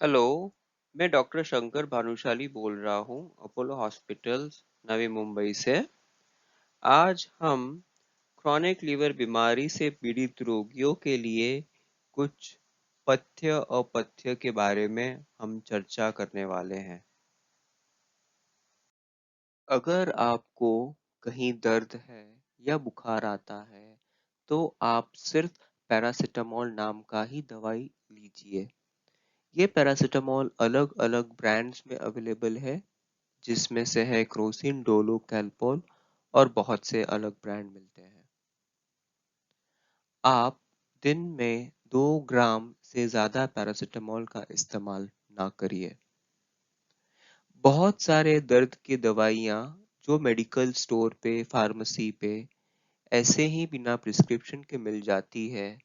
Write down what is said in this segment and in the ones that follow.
Hello, मैं doctor Shankar Bhanushali बोल रहा हूँ अपोलो हॉस्पिटल्स नवी मुंबई से। आज हम क्रॉनिक लीवर बीमारी से पीड़ित रोगियों के लिए कुछ पथ्य अपथ्य के बारे में हम चर्चा करने वाले हैं। अगर आपको कहीं दर्द है या बुखार आता है, तो आप सिर्फ पैरासिटामोल नाम का ही दवाई लीजिए। ये पैरासिटामोल अलग-अलग ब्रांड्स में अवेलेबल है, जिसमें से है क्रोसिन, डोलो, कैलपॉल और बहुत से अलग ब्रांड मिलते हैं। आप दिन में 2 ग्राम से ज़्यादा पैरासिटामोल का इस्तेमाल ना करिए। बहुत सारे दर्द की दवाइयाँ जो मेडिकल स्टोर पे, फार्मेसी पे ऐसे ही बिना प्रिस्क्रिप्शन के मिल जाती है,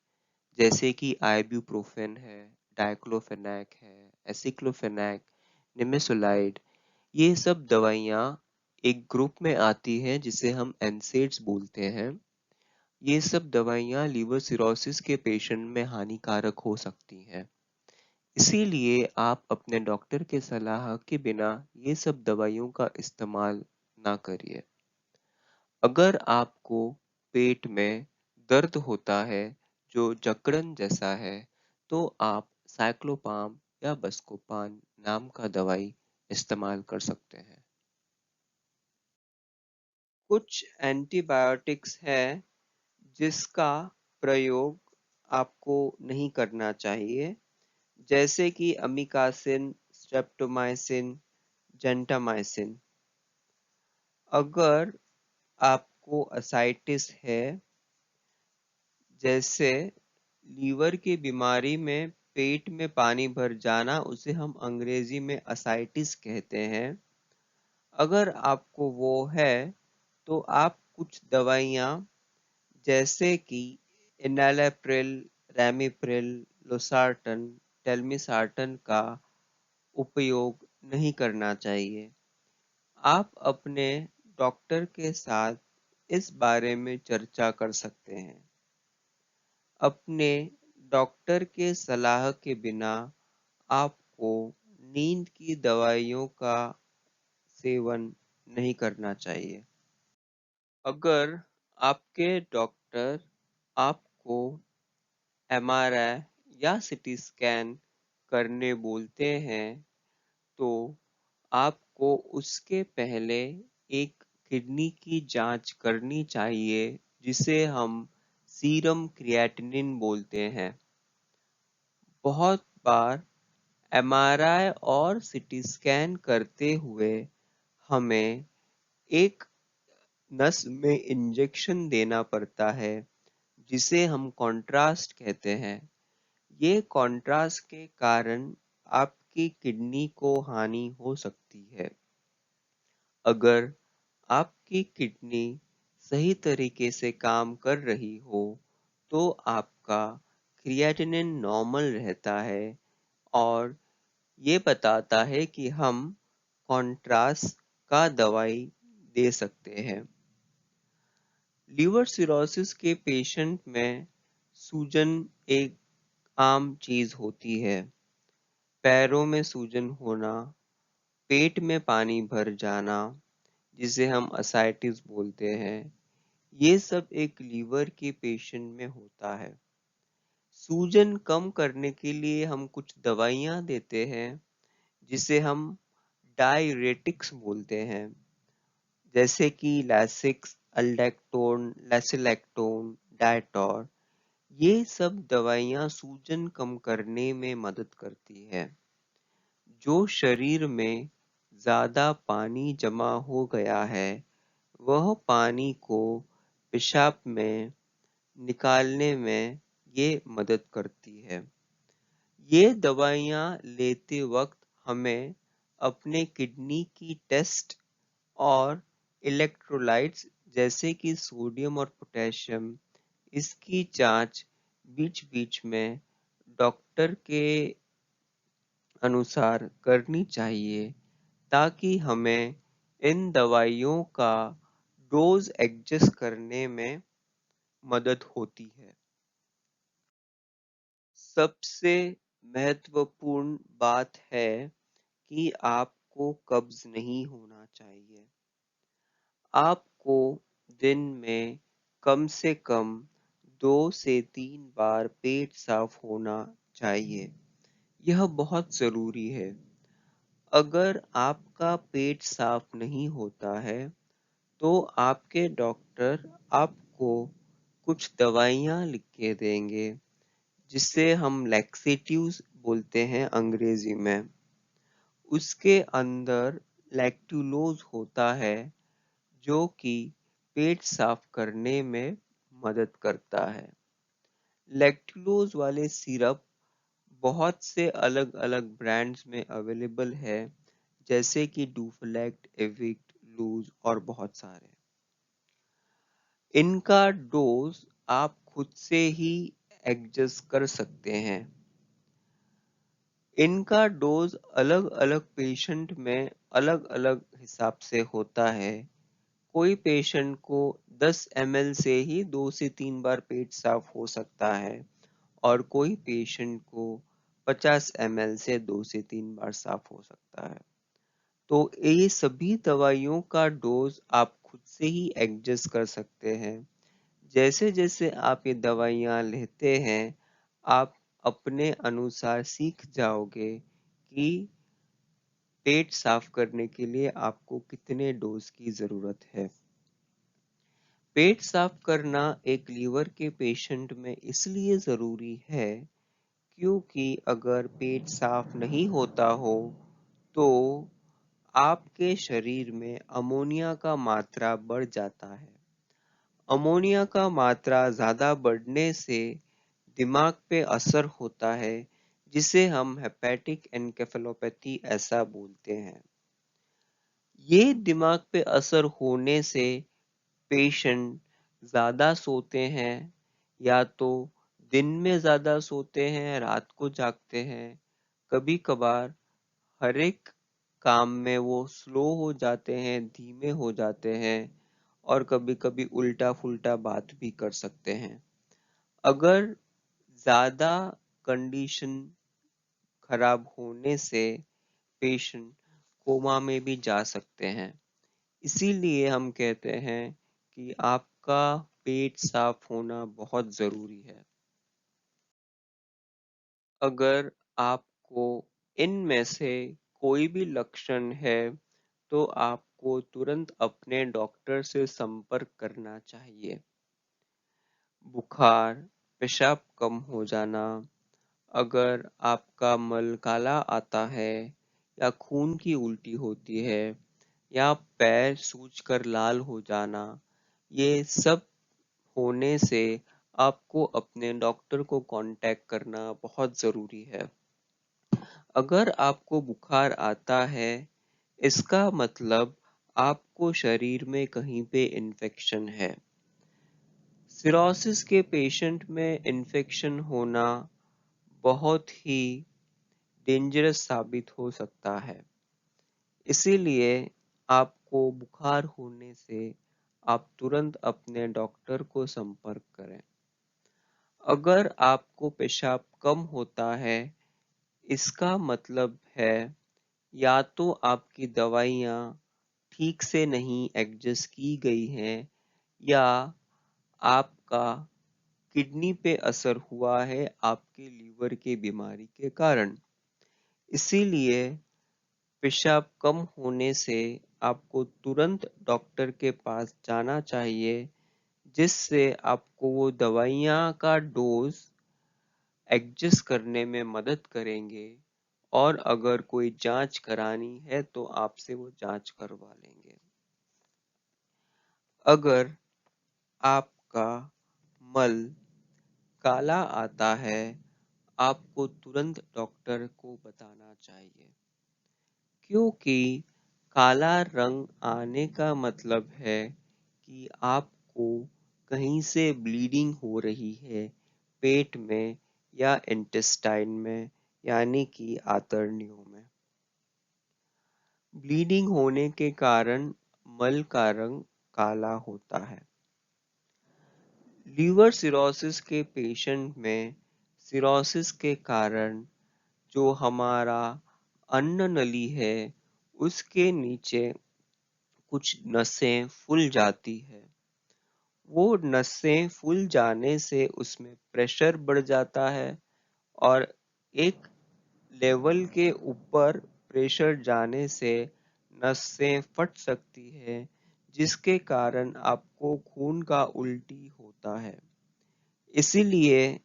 जैसे कि आइब्यूप्रोफेन है, डाइक्लोफेनेक है, एसिक्लोफेनेक, निमेसोलाइड, ये सब दवाइयाँ एक ग्रुप में आती हैं जिसे हम एनसेड्स बोलते हैं। ये सब दवाइयाँ लीवर सिरोसिस के पेशेंट में हानिकारक हो सकती हैं। इसीलिए आप अपने डॉक्टर के सलाह के बिना ये सब दवाइयों का इस्तेमाल ना करिए। अगर आपको पेट में दर्द होता है जो जकड़न जैसा है, तो आप साइक्लोपाम या बस्कोपान नाम का दवाई इस्तेमाल कर सकते हैं। कुछ एंटीबायोटिक्स है जिसका प्रयोग आपको नहीं करना चाहिए, जैसे कि अमीकासिन, स्ट्रेप्टोमाइसिन, जेंटामाइसिन। अगर आपको असाइटिस है, जैसे लीवर की बीमारी में पेट में पानी भर जाना, उसे हम अंग्रेजी में असाइटिस कहते हैं। अगर आपको वो है, तो आप कुछ दवाइयाँ जैसे कि इनैलेप्रिल, रैमीप्रिल, लोसार्टन, टेलमिसार्टन का उपयोग नहीं करना चाहिए। आप अपने डॉक्टर के साथ इस बारे में चर्चा कर सकते हैं। अपने डॉक्टर के सलाह के बिना आपको नींद की दवाइयों का सेवन नहीं करना चाहिए। अगर आपके डॉक्टर आपको एमआरआई या सीटी स्कैन करने बोलते हैं, तो आपको उसके पहले एक किडनी की जांच करनी चाहिए, जिसे हम सीरम क्रिएटिनिन बोलते हैं। बहुत बार एमआरआई और सीटी स्कैन करते हुए हमें एक नस में इंजेक्शन देना पड़ता है, जिसे हम कॉन्ट्रास्ट कहते हैं। ये कॉन्ट्रास्ट के कारण आपकी किडनी को हानि हो सकती है। अगर आपकी किडनी सही तरीके से काम कर रही हो, तो आपका क्रिएटिनिन नॉर्मल रहता है और ये बताता है कि हम कॉन्ट्रास्ट का दवाई दे सकते हैं। लीवर सिरोसिस के पेशेंट में सूजन एक आम चीज होती है। पैरों में सूजन होना, पेट में पानी भर जाना, जिसे हम असाइटिस बोलते हैं, ये सब एक लीवर के पेशेंट में होता है। सूजन कम करने के लिए हम कुछ दवाइयाँ देते हैं, जिसे हम डायरेटिक्स बोलते हैं, जैसे कि लैसिक्स, अल्डेक्टोन, लेसिलेक्टोन, डायटॉर। ये सब दवाइयाँ सूजन कम करने में मदद करती है। जो शरीर में ज़्यादा पानी जमा हो गया है, वह पानी को पेशाब में निकालने में ये मदद करती है। ये दवाइयाँ लेते वक्त हमें अपने किडनी की टेस्ट और इलेक्ट्रोलाइट्स जैसे कि सोडियम और पोटेशियम, इसकी जांच बीच-बीच में डॉक्टर के अनुसार करनी चाहिए, ताकि हमें इन दवाइयों का डोज एडजस्ट करने में मदद होती है। सबसे महत्वपूर्ण बात है कि आपको कब्ज नहीं होना चाहिए। आपको दिन में कम से कम 2 से 3 बार पेट साफ होना चाहिए। यह बहुत ज़रूरी है। अगर आपका पेट साफ नहीं होता है, तो आपके डॉक्टर आपको कुछ दवाइयाँ लिख के देंगे, जिसे हम लैक्सेटिव्स बोलते हैं अंग्रेजी में। उसके अंदर लैक्टुलोज होता है, जो कि पेट साफ करने में मदद करता है। लैक्टुलोज वाले सिरप बहुत से अलग-अलग ब्रांड्स में अवेलेबल है, जैसे कि डुफलेक्ट, एविक्ट, लूज और बहुत सारे। इनका डोज आप खुद से ही एडजस्ट कर सकते हैं। इनका डोज अलग-अलग पेशेंट में अलग-अलग हिसाब से होता है। कोई पेशेंट को 10 ml से ही 2 से 3 बार पेट साफ हो सकता है और कोई पेशेंट को 50 ml से 2 से 3 बार साफ हो सकता है। तो ये सभी दवाइयों का डोज आप खुद से ही एडजस्ट कर सकते हैं। जैसे-जैसे आप ये दवाइयाँ लेते हैं, आप अपने अनुसार सीख जाओगे कि पेट साफ करने के लिए आपको कितने डोज की ज़रूरत है। पेट साफ करना एक लीवर के पेशेंट में इसलिए ज़रूरी है, क्योंकि अगर पेट साफ नहीं होता हो, तो आपके शरीर में अमोनिया का मात्रा बढ़ जाता है। अमोनिया का मात्रा ज़्यादा बढ़ने से दिमाग पे असर होता है, जिसे हम हेपेटिक एनकेफेलोपैथी ऐसा बोलते हैं। ये दिमाग पे असर होने से पेशेंट ज़्यादा सोते हैं, या तो दिन में ज़्यादा सोते हैं, रात को जागते हैं। कभी-कभार हर एक काम में वो स्लो हो जाते हैं, धीमे हो जाते हैं और कभी-कभी उल्टा-फुल्टा बात भी कर सकते हैं। अगर ज़्यादा कंडीशन खराब होने से पेशेंट कोमा में भी जा सकते हैं। इसीलिए हम कहते हैं कि आपका पेट साफ होना बहुत ज़रूरी है। अगर आपको इनमें से कोई भी लक्षण है, तो आपको तुरंत अपने डॉक्टर से संपर्क करना चाहिए। बुखार, पेशाब कम हो जाना, अगर आपका मल काला आता है या खून की उल्टी होती है या पैर सूजकर लाल हो जाना, ये सब होने से आपको अपने डॉक्टर को कांटेक्ट करना बहुत ज़रूरी है। अगर आपको बुखार आता है, इसका मतलब आपको शरीर में कहीं पे इन्फेक्शन है। सिरोसिस के पेशेंट में इन्फेक्शन होना बहुत ही डेंजरस साबित हो सकता है। इसीलिए आपको बुखार होने से आप तुरंत अपने डॉक्टर को संपर्क करें। अगर आपको पेशाब कम होता है, इसका मतलब है या तो आपकी दवाइयाँ ठीक से नहीं एडजस्ट की गई हैं, या आपका किडनी पे असर हुआ है आपके लीवर के बीमारी के कारण। इसीलिए पेशाब कम होने से आपको तुरंत डॉक्टर के पास जाना चाहिए, जिससे आपको वो दवाइयाँ का डोज एडजस्ट करने में मदद करेंगे, और अगर कोई जांच करानी है तो आपसे वो जांच करवा लेंगे। अगर आपका मल काला आता है, आपको तुरंत डॉक्टर को बताना चाहिए, क्योंकि काला रंग आने का मतलब है कि आपको कहीं से ब्लीडिंग हो रही है, पेट में या इंटेस्टाइन में, यानी कि आंतड़ियों में। ब्लीडिंग होने के कारण मल का रंग काला होता है। लीवर सिरोसिस के पेशेंट में सिरोसिस के कारण जो हमारा अन्न नली है उसके नीचे कुछ नसें फूल जाती है। वो नसें फूल जाने से उसमें प्रेशर बढ़ जाता है और एक लेवल के ऊपर प्रेशर जाने से नसें फट सकती है, जिसके कारण आपको खून का उल्टी होता है। इसीलिए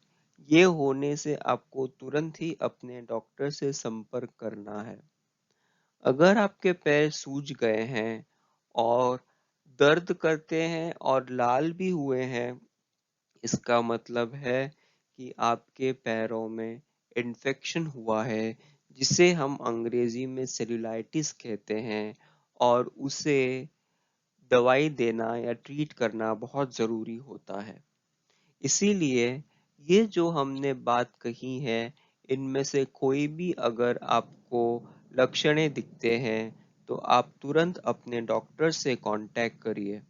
ये होने से आपको तुरंत ही अपने डॉक्टर से संपर्क करना है। अगर आपके पैर सूज गए हैं और दर्द करते हैं और लाल भी हुए हैं, इसका मतलब है कि आपके पैरों में इन्फेक्शन हुआ है, जिसे हम अंग्रेजी में सेल्यूलाइटिस कहते हैं और उसे दवाई देना या ट्रीट करना बहुत ज़रूरी होता है। इसीलिए ये जो हमने बात कही है, इनमें से कोई भी अगर आपको लक्षणें दिखते हैं, तो आप तुरंत अपने डॉक्टर से कांटेक्ट करिए।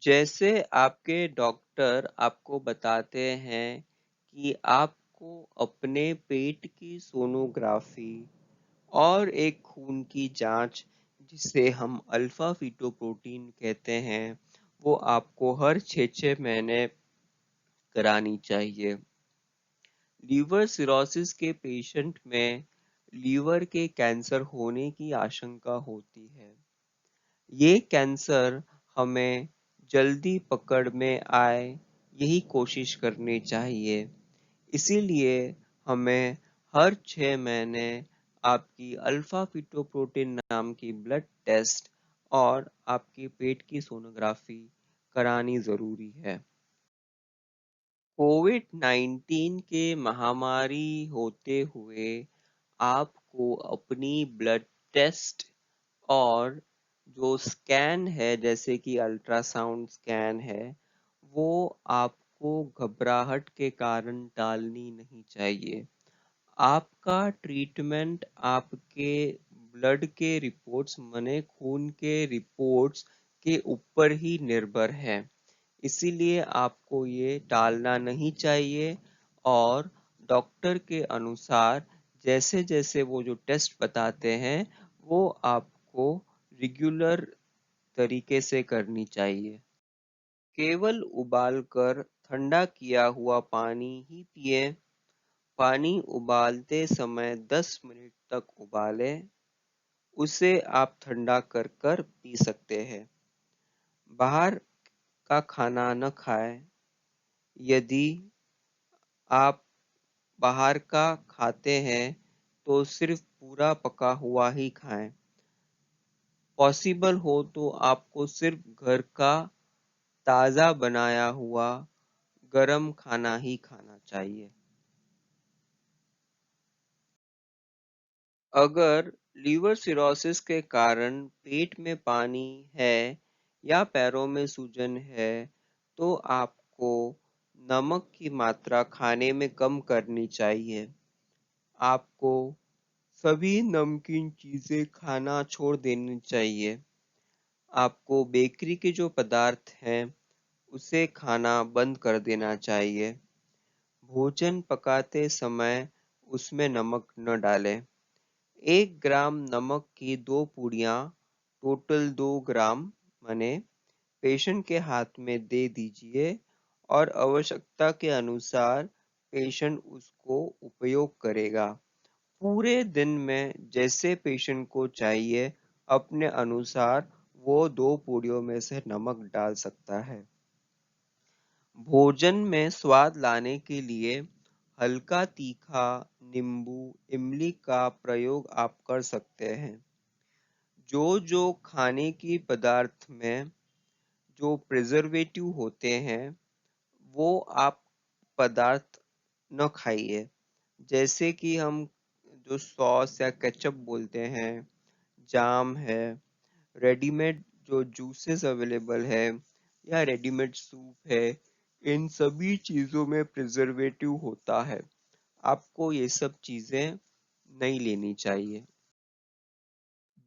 जैसे आपके डॉक्टर आपको बताते हैं कि आपको अपने पेट की सोनोग्राफी और एक खून की जांच, जिसे हम अल्फा फीटोप्रोटीन कहते हैं, वो आपको हर 6-6 महीने करानी चाहिए। लीवर सिरोसिस के पेशेंट में लीवर के कैंसर होने की आशंका होती है। ये कैंसर हमें जल्दी पकड़ में आए, यही कोशिश करनी चाहिए। इसीलिए हमें हर 6 महीने आपकी अल्फा फीटोप्रोटीन नाम की ब्लड टेस्ट और आपकी पेट की सोनोग्राफी करानी ज़रूरी है। कोविड-19 के महामारी होते हुए आपको अपनी ब्लड टेस्ट और जो स्कैन है, जैसे कि अल्ट्रासाउंड स्कैन है, वो आपको घबराहट के कारण टालनी नहीं चाहिए। आपका ट्रीटमेंट आपके ब्लड के रिपोर्ट्स माने खून के रिपोर्ट्स के ऊपर ही निर्भर है। इसीलिए आपको ये टालना नहीं चाहिए और डॉक्टर के अनुसार जैसे-जैसे वो जो टेस्ट बताते हैं, वो आपको रेगुलर तरीके से करनी चाहिए। केवल उबालकर ठंडा किया हुआ पानी ही पिएं। पानी उबालते समय 10 मिनट तक उबालें, उसे आप ठंडा कर कर पी सकते हैं। बाहर का खाना न खाएं। यदि आप बाहर का खाते हैं तो सिर्फ पूरा पका हुआ ही खाएं। पॉसिबल हो तो आपको सिर्फ घर का ताज़ा बनाया हुआ गरम खाना ही खाना चाहिए। अगर लीवर सिरोसिस के कारण पेट में पानी है या पैरों में सूजन है, तो आपको नमक की मात्रा खाने में कम करनी चाहिए। आपको सभी नमकीन चीज़ें खाना छोड़ देनी चाहिए। आपको बेकरी के जो पदार्थ हैं, उसे खाना बंद कर देना चाहिए। भोजन पकाते समय उसमें नमक न डालें। 1 ग्राम नमक की 2 पुड़िया टोटल 2 ग्राम माने पेशेंट के हाथ में दे दीजिए और आवश्यकता के अनुसार पेशेंट उसको उपयोग करेगा। पूरे दिन में जैसे पेशेंट को चाहिए, अपने अनुसार वो 2 पूड़ियों में से नमक डाल सकता है। भोजन में स्वाद लाने के लिए हल्का तीखा नींबू, इमली का प्रयोग आप कर सकते हैं। जो खाने की पदार्थ में जो प्रिजर्वेटिव होते हैं, वो आप पदार्थ न खाइए। जैसे कि हम जो सॉस या केचप बोलते हैं, जाम है, रेडीमेड जो जूसेस अवेलेबल है या रेडीमेड सूप है, इन सभी चीज़ों में प्रिजर्वेटिव होता है। आपको ये सब चीज़ें नहीं लेनी चाहिए।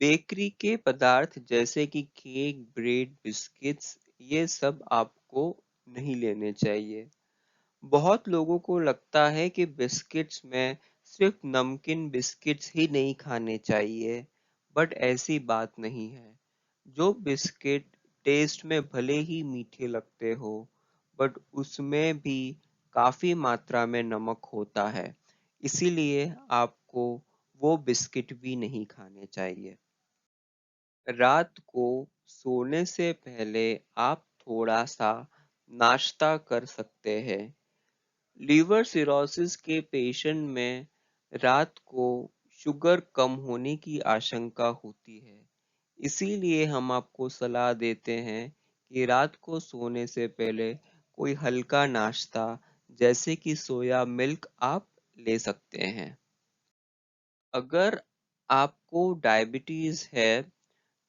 बेकरी के पदार्थ जैसे कि केक, ब्रेड, बिस्किट्स, ये सब आपको नहीं लेने चाहिए। बहुत लोगों को लगता है कि बिस्किट्स में सिर्फ नमकीन बिस्किट्स ही नहीं खाने चाहिए, बट ऐसी बात नहीं है। जो बिस्किट टेस्ट में भले ही मीठे लगते हो, बट उसमें भी काफी मात्रा में नमक होता है, इसीलिए आपको वो बिस्किट भी नहीं खाने चाहिए। रात को सोने से पहले आप थोड़ा सा नाश्ता कर सकते हैं। लीवर सिरोसिस के पेशेंट में रात को शुगर कम होने की आशंका होती है, इसीलिए हम आपको सलाह देते हैं कि रात को सोने से पहले कोई हल्का नाश्ता जैसे कि सोया मिल्क आप ले सकते हैं। अगर आपको डायबिटीज है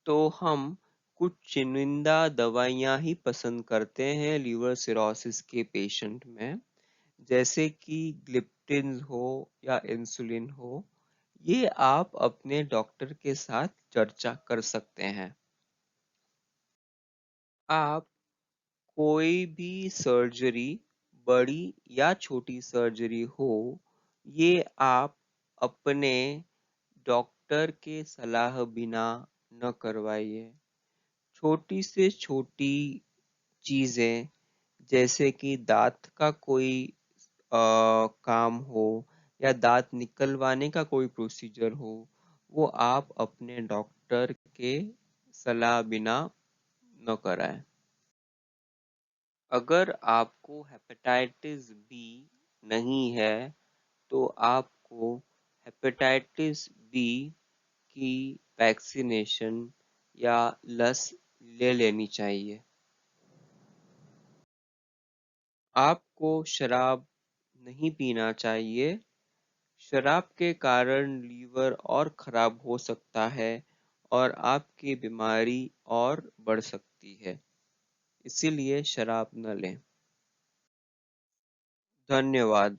तो हम कुछ चुनिंदा दवाइयाँ ही पसंद करते हैं लीवर सिरोसिस के पेशेंट में, जैसे कि ग्लिप्टिन हो या इंसुलिन हो। ये आप अपने डॉक्टर के साथ चर्चा कर सकते हैं। आप कोई भी सर्जरी, बड़ी या छोटी सर्जरी हो, ये आप अपने डॉक्टर के सलाह बिना न करवाइए। छोटी से छोटी चीजें जैसे कि दांत का कोई काम हो या दांत निकलवाने का कोई प्रोसीजर हो, वो आप अपने डॉक्टर के सलाह बिना न कराएं। अगर आपको हेपेटाइटिस बी नहीं है तो आपको हेपेटाइटिस बी की वैक्सीनेशन या लस ले लेनी चाहिए। आपको शराब नहीं पीना चाहिए। शराब के कारण लीवर और खराब हो सकता है और आपकी बीमारी और बढ़ सकती है, इसीलिए शराब न लें। धन्यवाद।